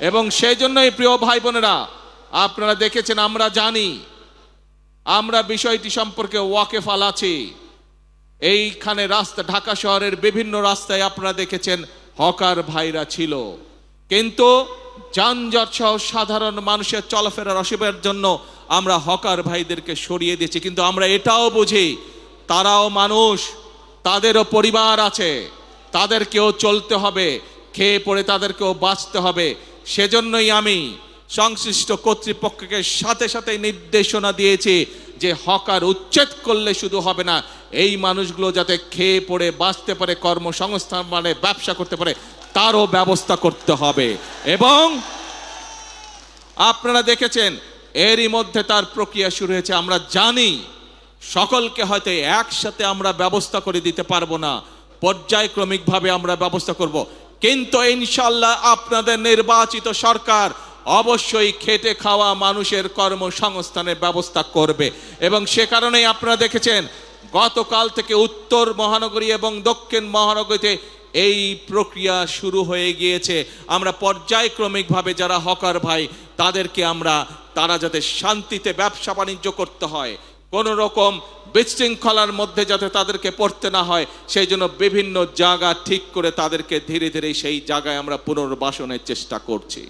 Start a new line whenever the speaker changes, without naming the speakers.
এবং সেই জন্যই প্রিয় ভাই বোনেরা, আপনারা দেখেছেন, আমরা জানি, আমরা বিষয়টি সম্পর্কে ওয়াকিফাল আছি। এইখানে রাস্তা, ঢাকা শহরের বিভিন্ন রাস্তায় আপনারা দেখেছেন হকার ভাইরা ছিল, কিন্তু যানজট সহ সাধারণ মানুষের চলাফেরার অসুবিধার জন্য আমরা হকার ভাইদেরকে সরিয়ে দিয়েছি। কিন্তু আমরা এটাও বুঝি তারাও মানুষ, তাদেরও পরিবার আছে, তাদেরকেও চলতে হবে, খেয়ে পড়ে তাদেরকেও বাঁচতে হবে। সেজন্যই আমি সংশ্লিষ্ট কর্তৃপক্ষকে সাথে সাথে নির্দেশনা দিয়েছি যে হকার উচ্ছেদ করলে শুধু হবে না, এই মানুষগুলো যাতে খেয়ে পড়ে বাঁচতে পারে, কর্মসংস্থান মানে ব্যবসা করতে পারে, তারও ব্যবস্থা করতে হবে। এবং আপনারা দেখেছেন এরই মধ্যে তার প্রক্রিয়া শুরু হয়েছে। আমরা জানি সকলকে হয়তো একসাথে আমরা ব্যবস্থা করে দিতে পারবো না, পর্যায়ক্রমিকভাবে আমরা ব্যবস্থা করব, কিন্তু ইনশাআল্লাহ আপনাদের নির্বাচিত সরকার অবশ্যই খেটে খাওয়া মানুষের কর্মসংস্থানের ব্যবস্থা করবে। এবং সে কারণেই আপনারা দেখেছেন গতকাল থেকে উত্তর মহানগরী এবং দক্ষিণ মহানগরীতে এই প্রক্রিয়া শুরু হয়ে গিয়েছে। আমরা পর্যায়ক্রমিকভাবে যারা হকার ভাই তাদেরকে তারা যাতে শান্তিতে ব্যবসা বাণিজ্য করতে হয়, কোনো রকম বিশৃঙ্খলার মধ্যে যাতে তাদেরকে পড়তে না হয়, সেই জন্য বিভিন্ন জায়গা ঠিক করে তাদেরকে ধীরে ধীরে সেই জায়গায় আমরা পুনর্বাসনের চেষ্টা করছি।